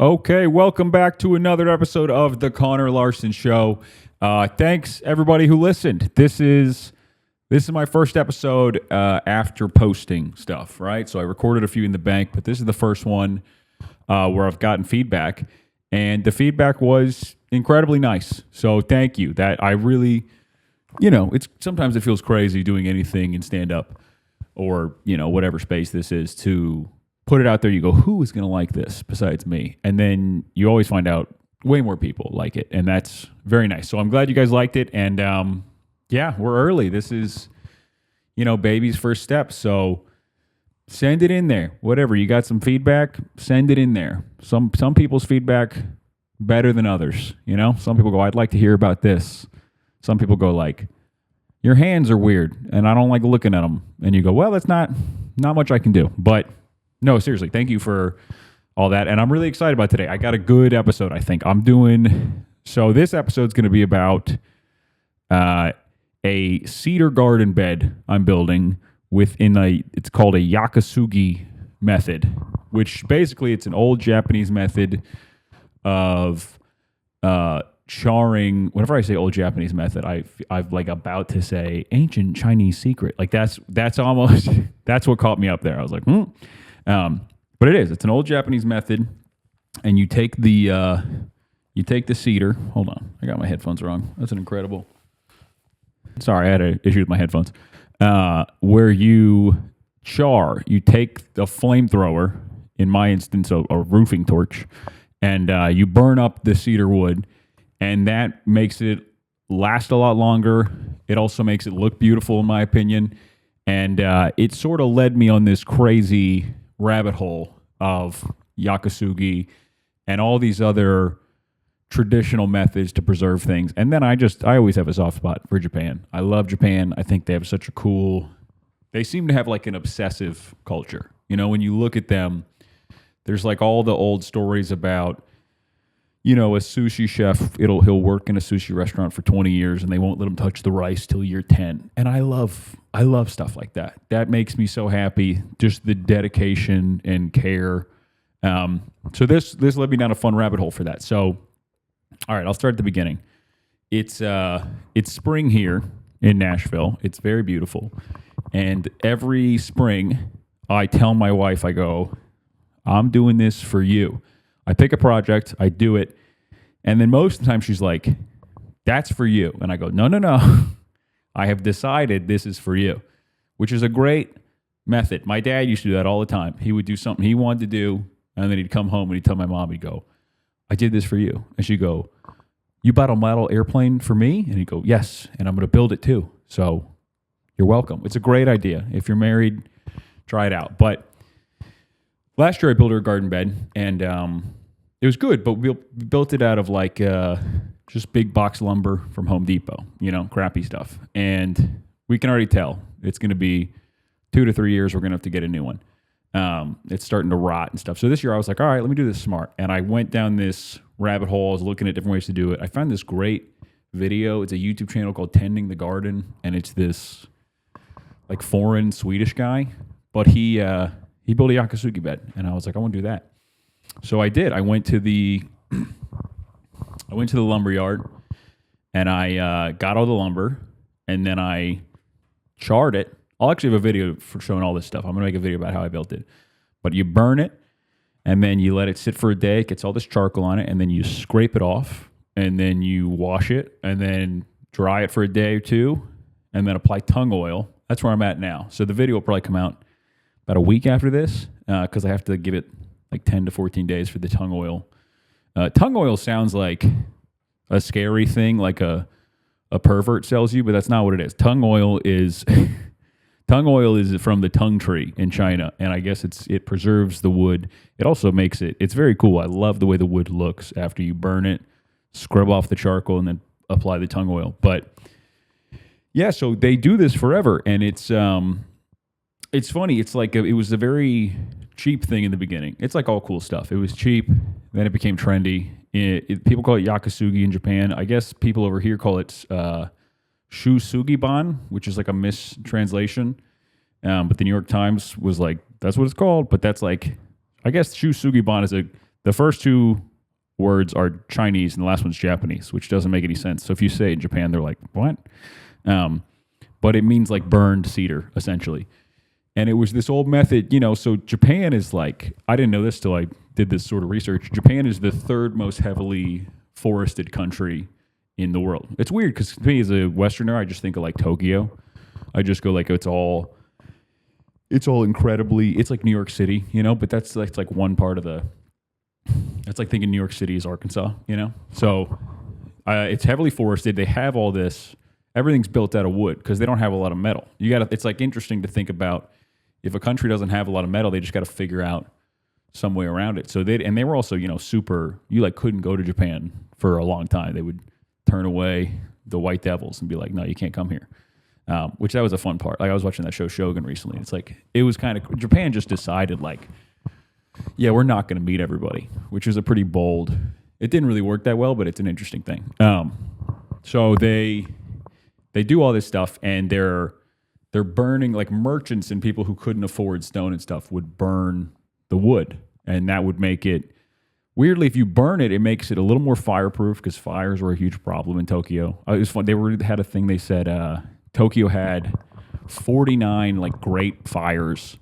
Okay, welcome back to another episode of the Connor Larsen Show. Thanks everybody who listened. This is my first episode after posting stuff, right? So I recorded a few in the bank, but this is the first one where I've gotten feedback, and the feedback was incredibly nice. So thank you. That I really, it's sometimes it feels crazy doing anything in stand up or whatever space this is to put it out there. You go, who is going to like this besides me? And then you always find out way more people like it. And that's very nice. So I'm glad you guys liked it. And yeah, we're early. This is, baby's first step. So send it in there. Whatever. You got some feedback, send it in there. Some people's feedback better than others. Some people go, I'd like to hear about this. Some people go like, your hands are weird and I don't like looking at them. And you go, well, that's not much I can do. But no, seriously, thank you for all that. And I'm really excited about today. I got a good episode, I think. So this episode's going to be about a cedar garden bed I'm building it's called a yakisugi method, which basically it's an old Japanese method of charring. Whenever I say old Japanese method, I've like about to say ancient Chinese secret. Like that's almost, that's what caught me up there. I was like, but it's an old Japanese method, and you take the cedar. Hold on, I got my headphones wrong. That's an incredible. Sorry, I had an issue with my headphones. Where you take the flamethrower, in my instance, a roofing torch, and you burn up the cedar wood, and that makes it last a lot longer. It also makes it look beautiful, in my opinion, and it sort of led me on this crazy rabbit hole of yakisugi and all these other traditional methods to preserve things. And then I always have a soft spot for Japan. I love Japan. I think they have such they seem to have like an obsessive culture. When you look at them, there's like all the old stories about, a sushi chef, he'll work in a sushi restaurant for 20 years and they won't let him touch the rice till year 10. And I love stuff like that. That makes me so happy. Just the dedication and care. So this led me down a fun rabbit hole for that. So, all right, I'll start at the beginning. It's spring here in Nashville. It's very beautiful. And every spring I tell my wife, I go, I'm doing this for you. I pick a project, I do it, and then most of the time she's like, that's for you. And I go, no. I have decided this is for you, which is a great method. My dad used to do that all the time. He would do something he wanted to do, and then he'd come home and he'd tell my mom, he'd go, I did this for you. And she'd go, you bought a model airplane for me? And he'd go, yes, and I'm going to build it too. So you're welcome. It's a great idea. If you're married, try it out. But last year I built her a garden bed, and it was good, but we built it out of like just big box lumber from Home Depot, crappy stuff. And we can already tell it's going to be 2 to 3 years. We're going to have to get a new one. It's starting to rot and stuff. So this year I was like, all right, let me do this smart. And I went down this rabbit hole. I was looking at different ways to do it. I found this great video. It's a YouTube channel called Tending the Garden. And it's this like foreign Swedish guy, but he built a yakisugi bed. And I was like, I want to do that. So I did. I went to the lumber yard, and I got all the lumber, and then I charred it. I'll actually have a video for showing all this stuff. I'm going to make a video about how I built it. But you burn it, and then you let it sit for a day. It gets all this charcoal on it, and then you scrape it off, and then you wash it, and then dry it for a day or two, and then apply tung oil. That's where I'm at now. So the video will probably come out about a week after this, because I have to give it like 10 to 14 days for the tung oil. Tung oil sounds like a scary thing, like a pervert sells you, but that's not what it is. Tung oil is from the tung tree in China, and I guess it preserves the wood. It also makes it's very cool. I love the way the wood looks after you burn it, scrub off the charcoal, and then apply the tung oil. But yeah, so they do this forever, and it's funny. It's like it was a very cheap thing in the beginning. It's like all cool stuff. It was cheap, then it became trendy. People call it yakisugi in Japan. I guess people over here call it shusugiban, which is like a mistranslation. But the New York Times was like, that's what it's called. But that's like, I guess shusugiban is The first two words are Chinese and the last one's Japanese, which doesn't make any sense. So if you say it in Japan, they're like, what? But it means like burned cedar, essentially. And it was this old method, so Japan is like, I didn't know this till I did this sort of research. Japan is the third most heavily forested country in the world. It's weird because to me as a Westerner, I just think of like Tokyo. I just go like, it's all incredibly, it's like New York City, but that's like one part of that's like thinking New York City is Arkansas, So it's heavily forested. They have all this, everything's built out of wood because they don't have a lot of metal. It's like interesting to think about if a country doesn't have a lot of metal, they just got to figure out some way around it. So they were also, super, you like couldn't go to Japan for a long time. They would turn away the white devils and be like, no, you can't come here. Which that was a fun part. Like I was watching that show Shogun recently. It's like, it was kind of, Japan just decided like, yeah, we're not going to meet everybody, which is a pretty bold, it didn't really work that well, but it's an interesting thing. So they do all this stuff and they're burning, like merchants and people who couldn't afford stone and stuff would burn the wood, and that would make it, weirdly, if you burn it, it makes it a little more fireproof because fires were a huge problem in Tokyo. It was fun. They had a thing, they said Tokyo had 49 like great fires,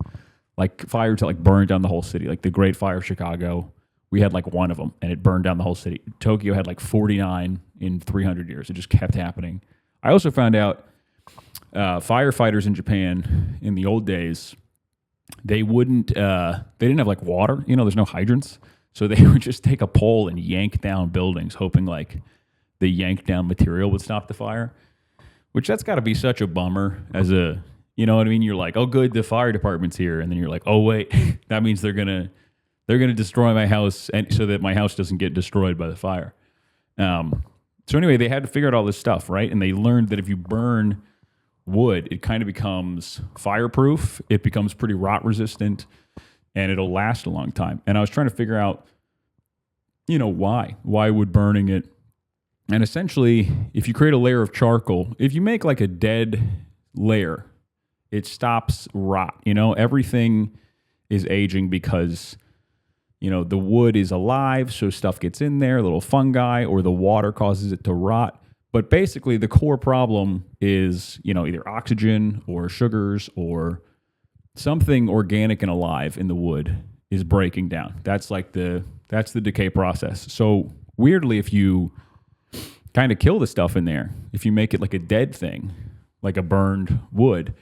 like fires that like burned down the whole city, like the Great Fire of Chicago. We had like one of them and it burned down the whole city. Tokyo had like 49 in 300 years. It just kept happening. I also found out firefighters in Japan in the old days, they didn't have like water, there's no hydrants. So they would just take a pole and yank down buildings, hoping like the yanked down material would stop the fire, which that's got to be such a bummer as a, you know what I mean? You're like, oh good, the fire department's here. And then you're like, oh wait, that means they're going to destroy my house and so that my house doesn't get destroyed by the fire. So anyway, they had to figure out all this stuff, right? And they learned that if you burn wood, it kind of becomes fireproof. It becomes pretty rot resistant, and it'll last a long time. And I was trying to figure out, why? Why would burning it? And essentially, if you create a layer of charcoal, if you make like a dead layer, it stops rot. Everything is aging because the wood is alive, so stuff gets in there, little fungi, or the water causes it to rot. But basically, the core problem is, either oxygen or sugars or something organic and alive in the wood is breaking down. That's the decay process. So weirdly, if you kind of kill the stuff in there, if you make it like a dead thing, like a burned wood,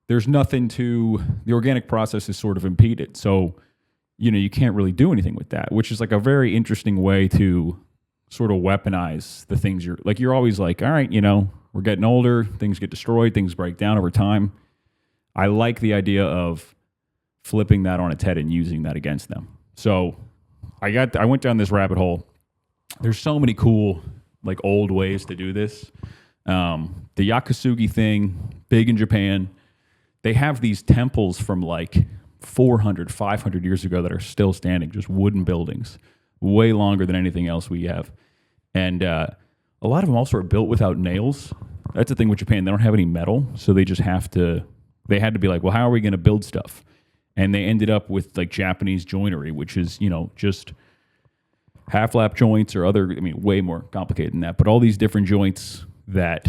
there's nothing the organic process is sort of impeded. So, you can't really do anything with that, which is like a very interesting way to sort of weaponize the things you're always like, all right, we're getting older, things get destroyed, things break down over time. I like the idea of flipping that on its head and using that against them. So I went down this rabbit hole. There's so many cool, like old ways to do this. The yakisugi thing, big in Japan. They have these temples from like 400, 500 years ago that are still standing, just wooden buildings, way longer than anything else we have. And a lot of them also are built without nails. That's the thing with Japan. They don't have any metal, so they had to be like, well, how are we going to build stuff? And they ended up with like Japanese joinery, which is, just half-lap joints or way more complicated than that. But all these different joints that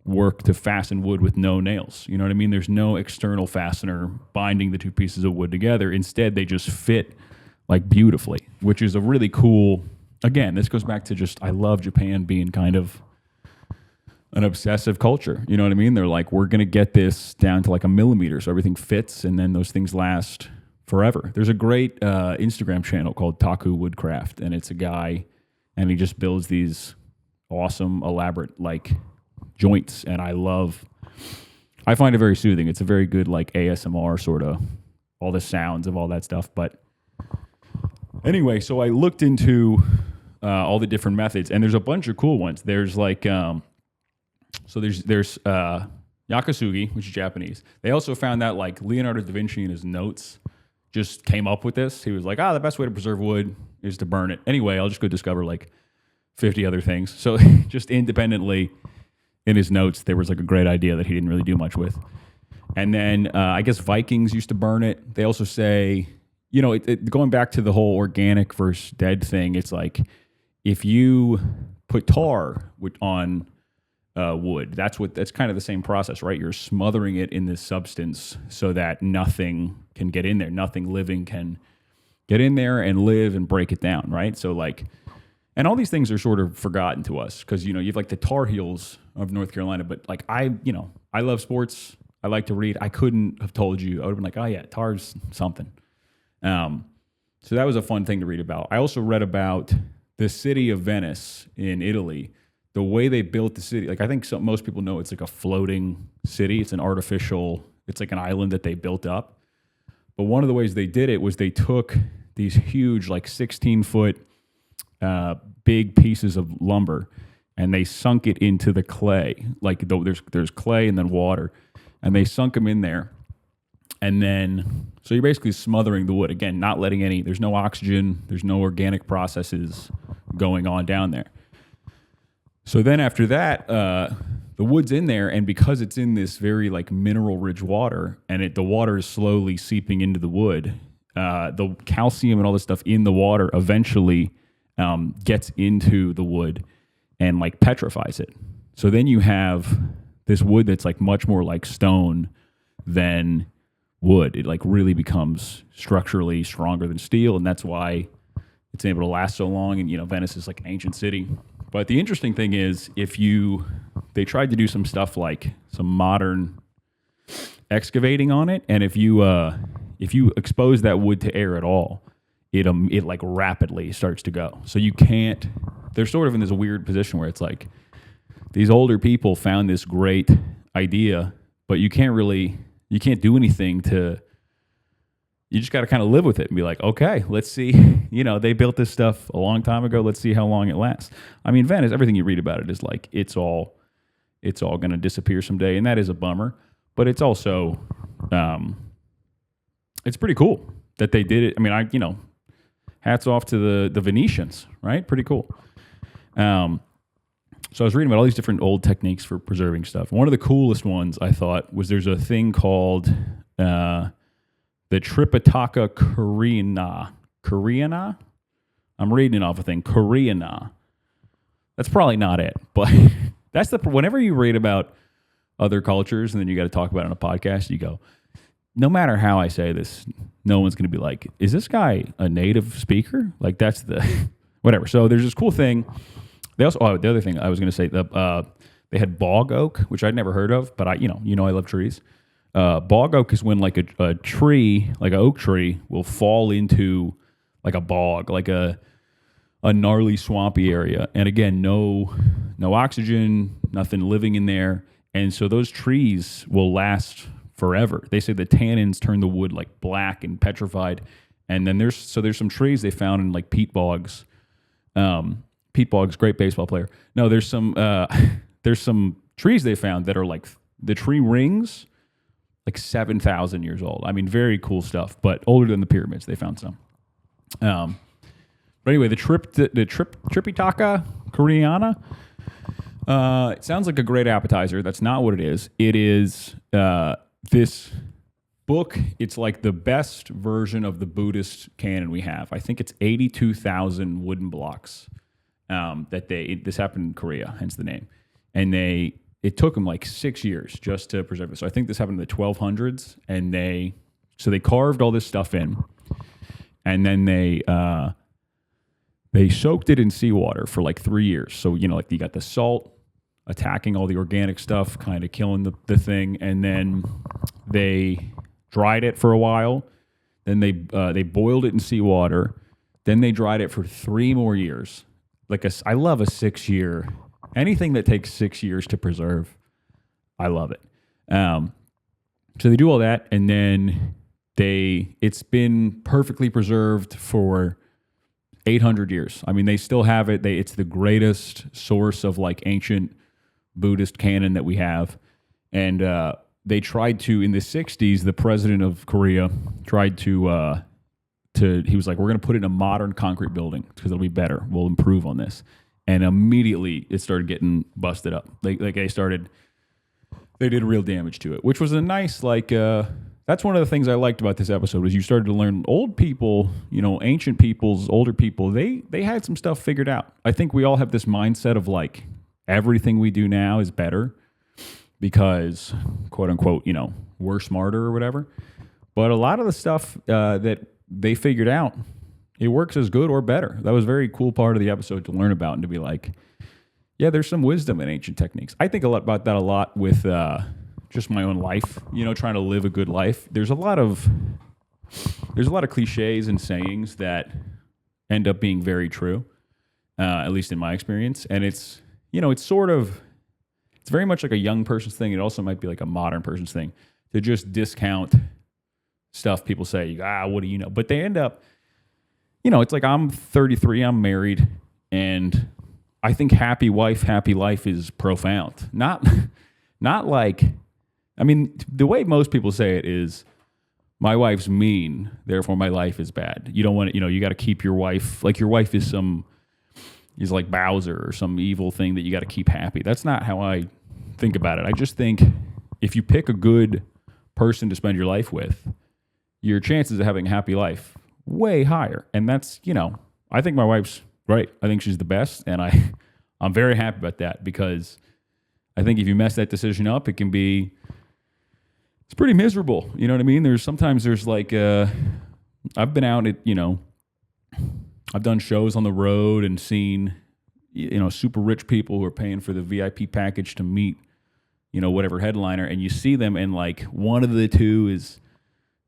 work to fasten wood with no nails. You know what I mean? There's no external fastener binding the two pieces of wood together. Instead, they just fit like beautifully, which is a really cool, again, this goes back to just, I love Japan being kind of an obsessive culture. You know what I mean? They're like, we're going to get this down to like a millimeter so everything fits, and then those things last forever. There's a great Instagram channel called Taku Woodcraft, and it's a guy, and he just builds these awesome, elaborate, like, joints, and I find it very soothing. It's a very good, like, ASMR sort of, all the sounds of all that stuff. But anyway, so I looked into all the different methods, and there's a bunch of cool ones. There's like, there's yakisugi, which is Japanese. They also found that like Leonardo da Vinci in his notes just came up with this. He was like, the best way to preserve wood is to burn it. Anyway, I'll just go discover like 50 other things. So just independently in his notes, there was like a great idea that he didn't really do much with. And then I guess Vikings used to burn it. They also say, going back to the whole organic versus dead thing, it's like if you put tar on wood, that's kind of the same process, right? You're smothering it in this substance so that nothing can get in there, nothing living can get in there and live and break it down, right? So like, and all these things are sort of forgotten to us because you have like the Tar Heels of North Carolina, but like I love sports. I like to read. I couldn't have told you. I would have been like, oh yeah, tar's something. So that was a fun thing to read about. I also read about the city of Venice in Italy, the way they built the city. Like I think most people know it's like a floating city. It's it's like an island that they built up. But one of the ways they did it was they took these huge, like 16-foot big pieces of lumber and they sunk it into the clay. Like there's clay and then water. And they sunk them in there. And then, so you're basically smothering the wood. Again, not letting there's no oxygen, there's no organic processes going on down there. So then after that, the wood's in there, and because it's in this very like mineral-rich water, and the water is slowly seeping into the wood, the calcium and all this stuff in the water eventually gets into the wood and like petrifies it. So then you have this wood that's like much more like stone than wood. It like really becomes structurally stronger than steel, and that's why it's able to last so long. And Venice is like an ancient city. But the interesting thing is, they tried to do some stuff like some modern excavating on it, and if you expose that wood to air at all, it like rapidly starts to go. So you can't. They're sort of in this weird position where it's like these older people found this great idea, but you can't do anything you just got to kind of live with it and be like, okay, let's see. They built this stuff a long time ago. Let's see how long it lasts. I mean, Venice, everything you read about it is like, it's all going to disappear someday. And that is a bummer, but it's also, it's pretty cool that they did it. I mean, hats off to the Venetians, right? Pretty cool. So I was reading about all these different old techniques for preserving stuff. One of the coolest ones I thought was there's a thing called the Tripitaka Koreana. I'm reading it off a thing. Koreana. That's probably not it, but that's whenever you read about other cultures and then you got to talk about it on a podcast, you go, no matter how I say this, no one's going to be like, is this guy a native speaker? Like that's whatever. So there's this cool thing. They also, the other thing I was going to say, they had bog oak, which I'd never heard of, but I love trees. Bog oak is when like a tree, like an oak tree, will fall into like a bog, like a gnarly swampy area, and again, no oxygen, nothing living in there, and so those trees will last forever. They say the tannins turn the wood like black and petrified, and then there's some trees they found in like peat bogs. Pete Boggs, great baseball player. No, there's some trees they found that are like the tree rings, like 7,000 years old. I mean, very cool stuff, but older than the pyramids. They found some. But anyway, the Tripitaka Koreana. It sounds like a great appetizer. That's not what it is. It is this book. It's like the best version of the Buddhist canon we have. I think it's 82,000 wooden blocks. This happened in Korea, hence the name, and it took them like 6 years just to preserve it. So I think this happened in the 1200s, and they carved all this stuff in, and then they soaked it in seawater for like 3 years. So like you got the salt attacking all the organic stuff, kind of killing the thing, and then they dried it for a while. Then they boiled it in seawater. Then they dried it for 3 more years. I love a 6 year, anything that takes 6 years to preserve. I love it. So they do all that, and then it's been perfectly preserved for 800 years. I mean, they still have it. It's the greatest source of like ancient Buddhist canon that we have. And they tried to, in the 60s, the president of Korea tried to he was like, we're going to put it in a modern concrete building because it'll be better. We'll improve on this. And immediately it started getting busted up. They did real damage to it, which was a nice, that's one of the things I liked about this episode was you started to learn old people, ancient peoples, older people, they had some stuff figured out. I think we all have this mindset of like everything we do now is better because, quote unquote, we're smarter or whatever. But a lot of the stuff that they figured out, it works as good or better. That was a very cool part of the episode to learn about and to be like, yeah, there's some wisdom in ancient techniques. I think about that a lot with just my own life, trying to live a good life. There's a lot of cliches and sayings that end up being very true, at least in my experience. And it's very much like a young person's thing. It also might be like a modern person's thing to just discount stuff people say, what do you know? But they end up, it's like I'm 33, I'm married, and I think happy wife, happy life is profound. Not like, the way most people say it is, my wife's mean, therefore my life is bad. You don't want to, you got to keep your wife, like your wife is like Bowser or some evil thing that you got to keep happy. That's not how I think about it. I just think if you pick a good person to spend your life with, your chances of having a happy life way higher. And that's, I think my wife's right. I think she's the best. And I'm very happy about that because I think if you mess that decision up, it's pretty miserable. You know what I mean? There's like, I've been out at, I've done shows on the road and seen, super rich people who are paying for the VIP package to meet, whatever headliner. And you see them and like one of the two is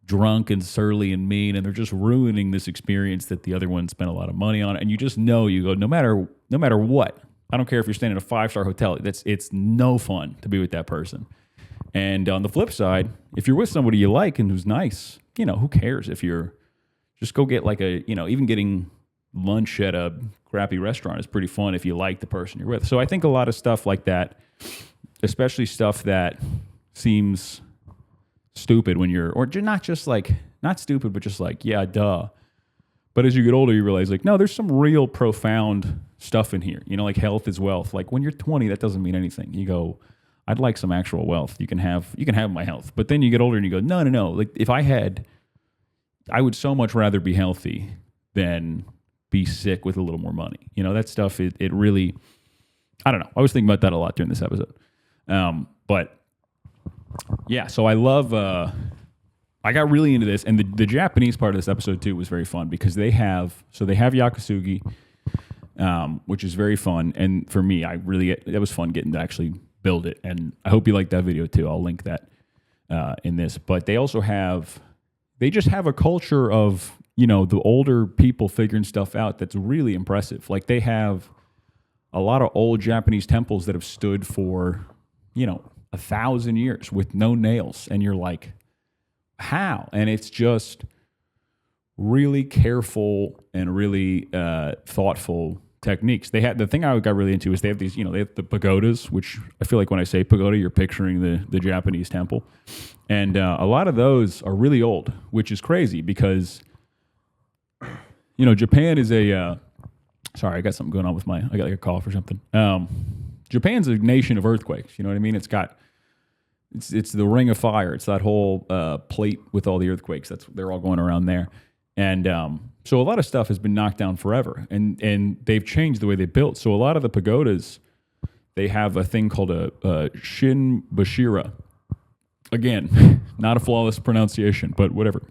drunk and surly and mean, and they're just ruining this experience that the other one spent a lot of money on. And you just know, you go, no matter what, I don't care if you're staying in a 5-star hotel, it's no fun to be with that person. And on the flip side, if you're with somebody you like and who's nice, who cares if you're just go get like even getting lunch at a crappy restaurant is pretty fun if you like the person you're with. So I think a lot of stuff like that, especially stuff that seems stupid when you're, or not just like, not stupid, but just like, yeah, duh. But as you get older, you realize like, no, there's some real profound stuff in here. Like health is wealth. Like when you're 20, that doesn't mean anything. You go, I'd like some actual wealth. You can have my health. But then you get older and you go, no. Like if I would so much rather be healthy than be sick with a little more money. That stuff, it really, I don't know. I was thinking about that a lot during this episode. But yeah, so I love, I got really into this, and the Japanese part of this episode too was very fun because they have yakisugi, which is very fun. And for me, that was fun getting to actually build it. And I hope you like that video too. I'll link that in this. But they just have a culture of, the older people figuring stuff out that's really impressive. Like they have a lot of old Japanese temples that have stood for, 1,000 years with no nails. And you're like, how? And it's just really careful and really thoughtful techniques. They had the thing I got really into is they have these, they have the pagodas, which I feel like when I say pagoda, you're picturing the Japanese temple. And a lot of those are really old, which is crazy because, Japan is sorry, I got something going on I got like a cough or something. Japan's a nation of earthquakes. You know what I mean? It's the Ring of Fire. It's that whole plate with all the earthquakes. They're all going around there. And so a lot of stuff has been knocked down forever, and they've changed the way they built. So a lot of the pagodas, they have a thing called a shinbashira. Again, not a flawless pronunciation, but whatever.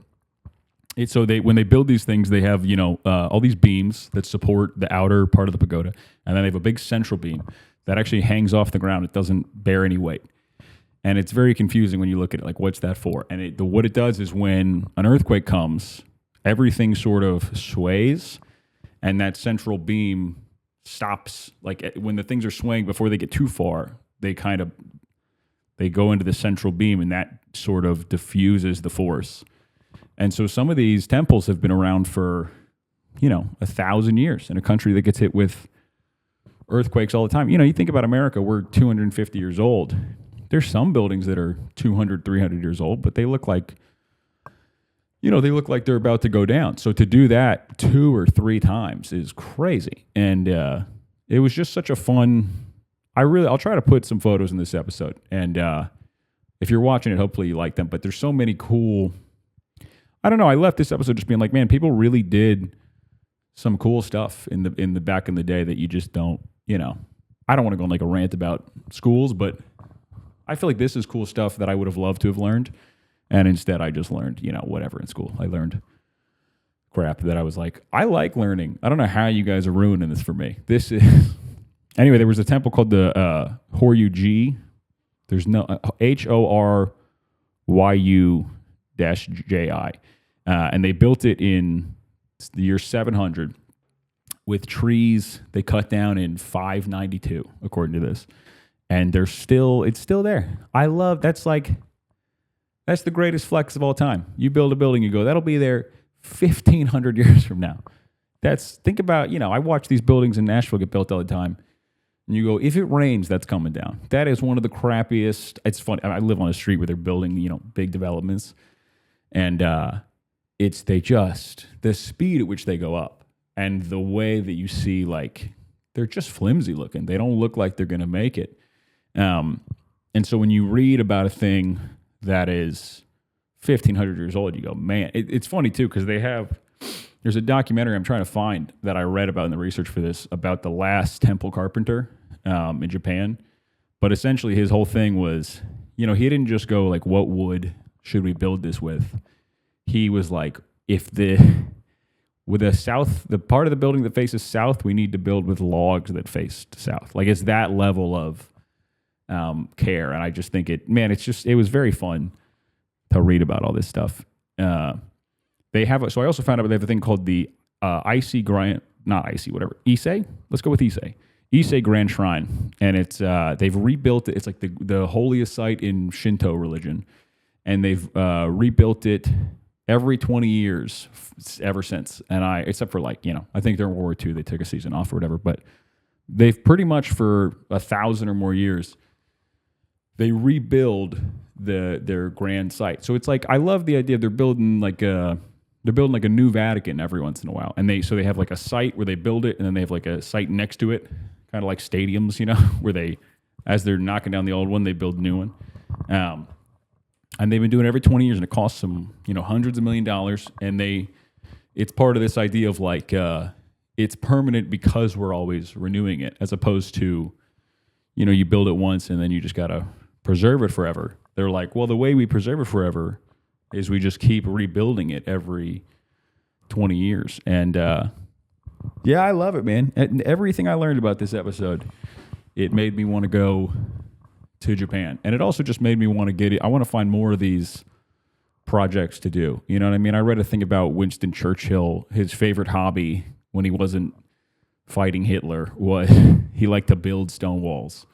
When they build these things, they have all these beams that support the outer part of the pagoda, and then they have a big central beam that actually hangs off the ground. It doesn't bear any weight. And it's very confusing when you look at it, like, what's that for? And what it does is when an earthquake comes, everything sort of sways, and that central beam stops. Like when the things are swaying before they get too far, they go into the central beam, and that sort of diffuses the force. And so some of these temples have been around for, 1,000 years in a country that gets hit with earthquakes all the time. You think about America, we're 250 years old. There's some buildings that are 200, 300 years old, but they look like, they're about to go down. So to do that 2 or 3 times is crazy. And it was just such a fun, I'll try to put some photos in this episode. And if you're watching it, hopefully you like them. But there's so many cool. I don't know. I left this episode just being like, man, people really did some cool stuff in the back in the day that you just don't. I don't want to go on like a rant about schools, but I feel like this is cool stuff that I would have loved to have learned, and instead I just learned whatever in school. I learned crap that I was like, I like learning. I don't know how you guys are ruining this for me. This is anyway. There was a temple called the Horyu-ji. There's no Horyu-ji, and they built it in the year 700 with trees they cut down in 592, according to this, and it's still there. I love that's the greatest flex of all time. You build a building, you go, that'll be there 1,500 years from now. Think about I watch these buildings in Nashville get built all the time. And you go, if it rains, that's coming down. That is one of the crappiest. It's funny. I live on a street where they're building, big developments. And the speed at which they go up and the way that you see, like, they're just flimsy looking. They don't look like they're going to make it. And so when you read about a thing that is 1,500 years old, you go, man, it's funny too, because there's a documentary I'm trying to find that I read about in the research for this about the last temple carpenter in Japan. But essentially his whole thing was, he didn't just go like, what wood should we build this with? He was like, the part of the building that faces south, we need to build with logs that face south. Like it's that level of care. And I just think it was very fun to read about all this stuff. So I also found out they have a thing called the Issei Grand, not Issei, whatever, Issei? Let's go with Issei. Issei Grand Shrine. And it's, they've rebuilt it. It's like the holiest site in Shinto religion. And they've rebuilt it every 20 years ever since. And except for I think during World War II, they took a season off or whatever, but they've pretty much for 1,000 or more years, they rebuild their grand site. So it's like, I love the idea they're building like a new Vatican every once in a while. And they have like a site where they build it, and then they have like a site next to it, kind of like stadiums, where as they're knocking down the old one, they build a new one. And they've been doing it every 20 years, and it costs them, hundreds of $1 million. And it's part of this idea of like, it's permanent because we're always renewing it, as opposed to, you build it once and then you just got to preserve it forever. They're like, well, the way we preserve it forever is we just keep rebuilding it every 20 years. And yeah, I love it, man. And everything I learned about this episode, it made me want to go to Japan. And it also just made me want to get it. I want to find more of these projects to do. You know what I mean? I read a thing about Winston Churchill. His favorite hobby when he wasn't fighting Hitler was he liked to build stone walls,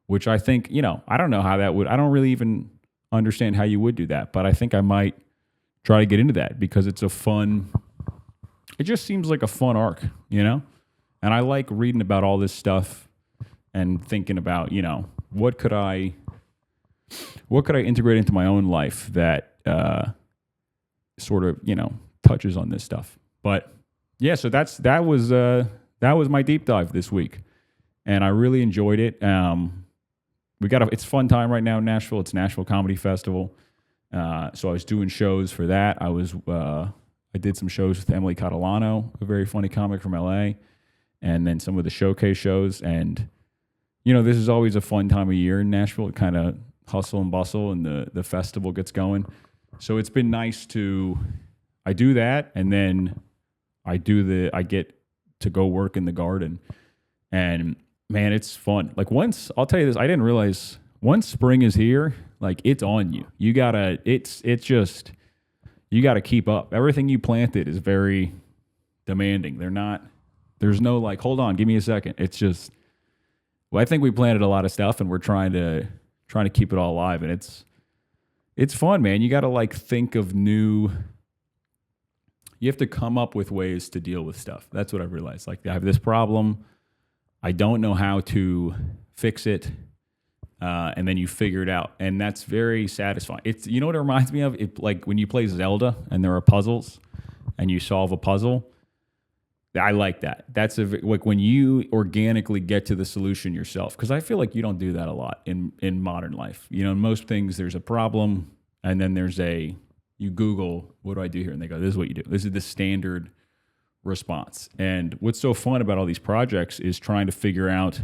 which I think, I don't know how that would, I don't really even understand how you would do that, but I think I might try to get into that because it just seems like a fun arc, And I like reading about all this stuff and thinking about, what could I integrate into my own life that sort of, touches on this stuff. But yeah, so that was my deep dive this week, and I really enjoyed it. It's fun time right now in Nashville. It's Nashville Comedy Festival. So I was doing shows for that. I did some shows with Emily Catalano, a very funny comic from LA, and then some of the showcase shows. And, this is always a fun time of year in Nashville. It kind of hustle and bustle, and the festival gets going. So it's been nice I do that, and then I get to go work in the garden. And man, it's fun. Like I'll tell you this, I didn't realize once spring is here, like it's on you. You gotta keep up. Everything you planted is very demanding. There's no like, hold on, give me a second. It's just, I think we planted a lot of stuff and we're trying to keep it all alive. And it's fun, man. You gotta like think of you have to come up with ways to deal with stuff. That's what I've realized. Like I have this problem. I don't know how to fix it, and then you figure it out, and that's very satisfying. It's what it reminds me of? Like when you play Zelda and there are puzzles, and you solve a puzzle. I like that. That's like when you organically get to the solution yourself. Because I feel like you don't do that a lot in modern life. You know, in most things, there's a problem, and then you Google, what do I do here? And they go, this is what you do. This is the standard response. And what's so fun about all these projects is trying to figure out,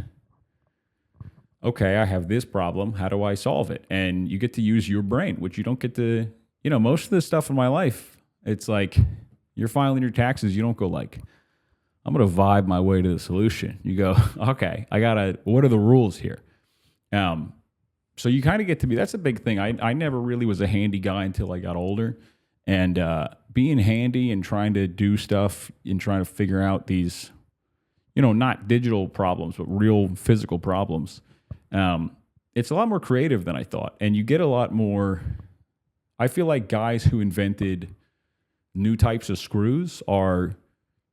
okay, I have this problem. How do I solve it? And you get to use your brain, which you don't get to, most of the stuff in my life, it's like you're filing your taxes. You don't go like, I'm going to vibe my way to the solution. You go, okay, what are the rules here? So you kind of get to be, that's a big thing. I never really was a handy guy until I got older. And being handy and trying to do stuff and trying to figure out these, not digital problems, but real physical problems, it's a lot more creative than I thought. And you get a lot more, I feel like guys who invented new types of screws are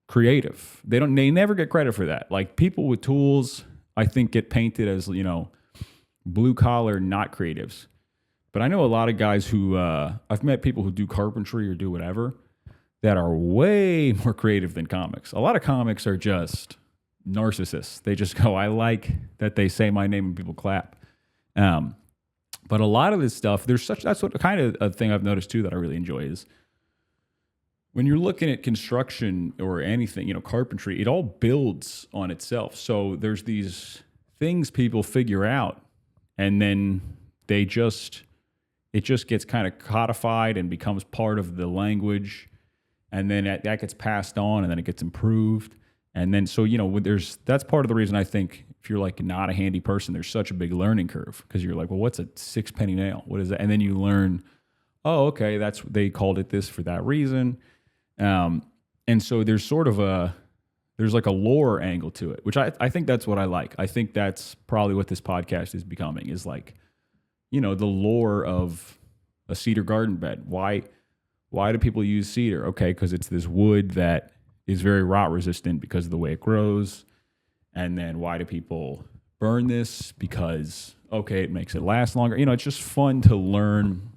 creative. They never get credit for that. Like people with tools, I think get painted as, blue collar, not creatives. But I know a lot of guys who, I've met people who do carpentry or do whatever that are way more creative than comics. A lot of comics are just narcissists. They just go, I like that they say my name and people clap. But a lot of this stuff, that's what kind of a thing I've noticed too that I really enjoy is when you're looking at construction or anything, carpentry, it all builds on itself. So there's these things people figure out and then it just gets kind of codified and becomes part of the language. And then that gets passed on and then it gets improved. And then, so, that's part of the reason I think if you're like not a handy person, there's such a big learning curve because you're like, well, what's a 6-penny nail? What is that? And then you learn, oh, okay, they called it this for that reason. And so there's there's like a lore angle to it, which I think that's what I like. I think that's probably what this podcast is becoming is like, the lore of a cedar garden bed. Why do people use cedar? Okay, because it's this wood that is very rot resistant because of the way it grows. And then why do people burn this? Because, okay, it makes it last longer. It's just fun to learn.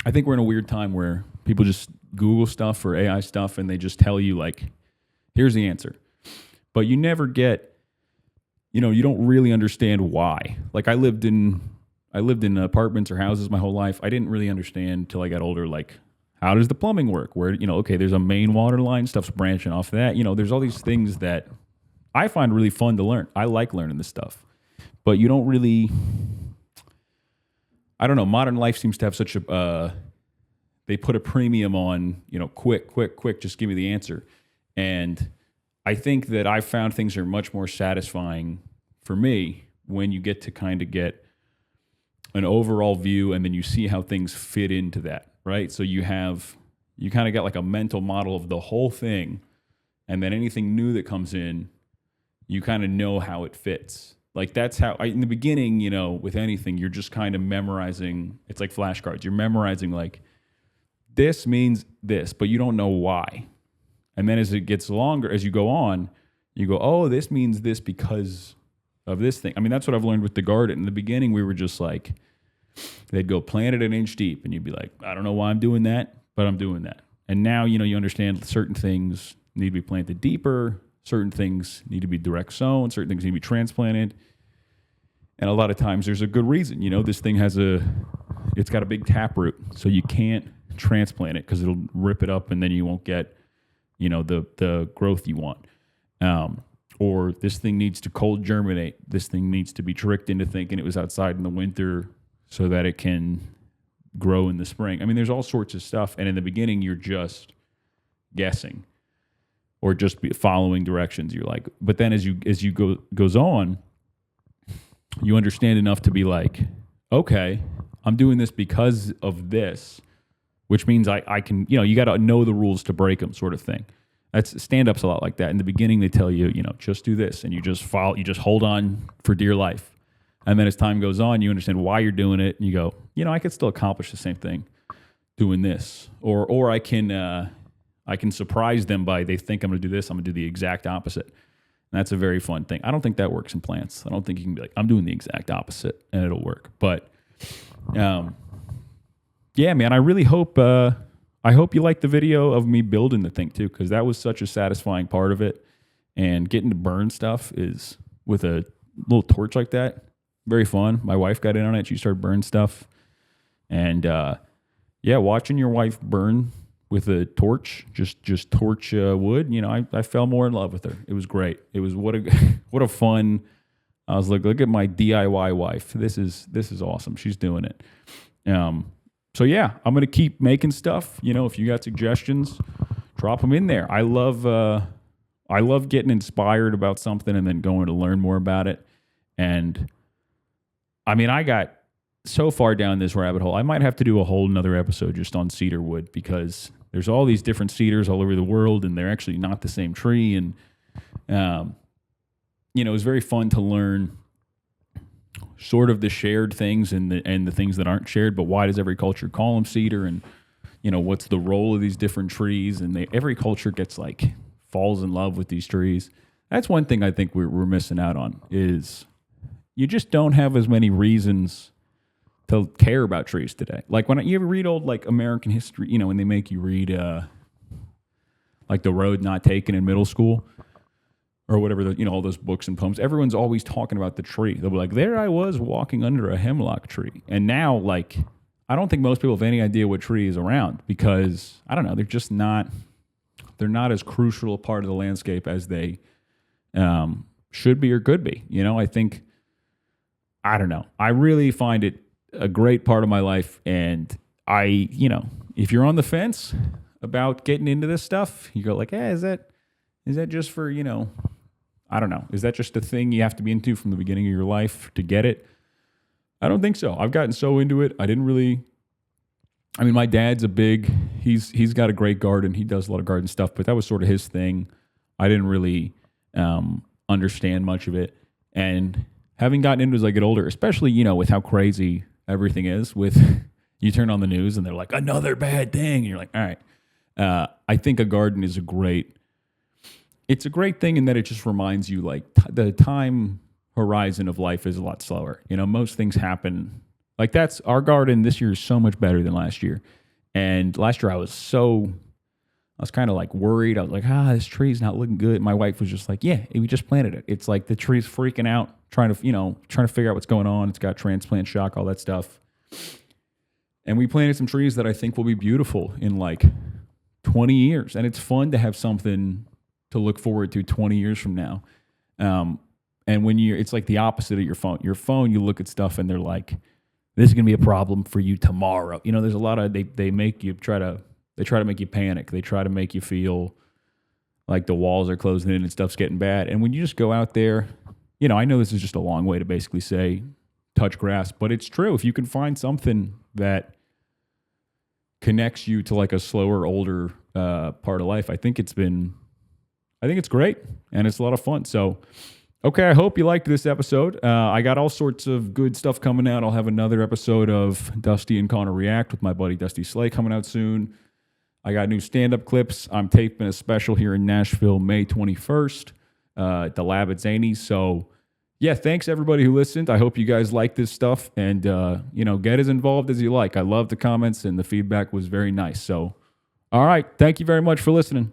I think we're in a weird time where people just Google stuff or AI stuff and they just tell you like, here's the answer. But you never get, you don't really understand why. Like I lived in apartments or houses my whole life. I didn't really understand till I got older, like, how does the plumbing work? Where, okay, there's a main water line, stuff's branching off that. There's all these things that I find really fun to learn. I like learning this stuff. But you don't really, I don't know, modern life seems to have such they put a premium on, quick, just give me the answer. And I think that I found things are much more satisfying for me when you get to kind of get an overall view and then you see how things fit into that, right? So you kind of get like a mental model of the whole thing, and then anything new that comes in, you kind of know how it fits. Like that's how, in the beginning, with anything, you're just kind of memorizing, it's like flashcards. You're memorizing like, this means this, but you don't know why. And then as it gets longer, as you go on, you go, oh, this means this because of this thing. I mean, that's what I've learned with the garden. In the beginning, we were just like, they'd go plant it an inch deep, and you'd be like, I don't know why I'm doing that, but I'm doing that. And now, you understand certain things need to be planted deeper, certain things need to be direct sown, certain things need to be transplanted. And a lot of times there's a good reason. This thing it's got a big taproot, so you can't transplant it because it'll rip it up and then you won't get the growth you want. Or this thing needs to cold germinate. This thing needs to be tricked into thinking it was outside in the winter so that it can grow in the spring. I mean, there's all sorts of stuff. And in the beginning, you're just guessing or just following directions. You're like, but then as you goes on, you understand enough to be like, okay, I'm doing this because of this, which means I can, you got to know the rules to break them, sort of thing. That's stand-up's a lot like that. In the beginning, they tell you, just do this, and you just hold on for dear life. And then as time goes on, you understand why you're doing it, and you go, I could still accomplish the same thing doing this, or I can surprise them by they think I'm going to do this, I'm going to do the exact opposite. And that's a very fun thing. I don't think that works in plants. I don't think you can be like, I'm doing the exact opposite, and it'll work. But yeah, man, I really hope I hope you liked the video of me building the thing too, because that was such a satisfying part of it. And getting to burn stuff is with a little torch like that, very fun. My wife got in on it. She started burning stuff. And yeah, watching your wife burn with a torch, just torch wood, you know, I fell more in love with her. It was great. It was what a fun. I was like, look at my DIY wife. This is awesome. She's doing it. So yeah, I'm gonna keep making stuff. You know, if you got suggestions, drop them in there. I love getting inspired about something and then going to learn more about it. And I mean, I got so far down this rabbit hole, I might have to do a whole nother episode just on cedar wood, because there's all these different cedars all over the world and they're actually not the same tree. And, you know, it was very fun to learn sort of the shared things and the things that aren't shared, but why does every culture call them cedar? And, you know, what's the role of these different trees? And every culture gets falls in love with these trees. That's one thing I think we're missing out on, is you just don't have as many reasons to care about trees today. Like when you ever read old American history, you know, when they make you read The Road Not Taken in middle school or whatever, you know, all those books and poems, everyone's always talking about the tree. They'll be like, there I was walking under a hemlock tree. And now I don't think most people have any idea what tree is around, because I don't know, they're not as crucial a part of the landscape as they should be or could be. You know, I don't know. I really find it a great part of my life. And you know, if you're on the fence about getting into this stuff, you go is that just for, you know, I don't know. Is that just a thing you have to be into from the beginning of your life to get it? I don't think so. I've gotten so into it. My dad's he's got a great garden. He does a lot of garden stuff, but that was sort of his thing. I didn't really understand much of it. And having gotten into it as I get older, especially, you know, with how crazy everything is, you turn on the news and they're like, another bad thing. And you're like, all right. I think a garden is a great thing in that it just reminds you the time horizon of life is a lot slower. You know, most things happen. That's our garden this year is so much better than last year. And last year I was kind of worried. I was like, this tree's not looking good. My wife was just like, yeah, we just planted it. It's like the tree's freaking out, trying to figure out what's going on. It's got transplant shock, all that stuff. And we planted some trees that I think will be beautiful in 20 years. And it's fun to have something to look forward to 20 years from now. And when it's like the opposite of your phone. Your phone, you look at stuff and they're like, this is going to be a problem for you tomorrow. You know, there's a lot of, they make you try to make you panic. They try to make you feel like the walls are closing in and stuff's getting bad. And when you just go out there, you know, I know this is just a long way to basically say touch grass, but it's true. If you can find something that connects you to a slower, older part of life, I think it's great and it's a lot of fun. So, okay, I hope you liked this episode. I got all sorts of good stuff coming out. I'll have another episode of Dusty and Connor React with my buddy Dusty Slay coming out soon. I got new stand-up clips. I'm taping a special here in Nashville May 21st at the Lab at Zany's. So, yeah, thanks everybody who listened. I hope you guys like this stuff and, you know, get as involved as you like. I love the comments and the feedback was very nice. So, all right, thank you very much for listening.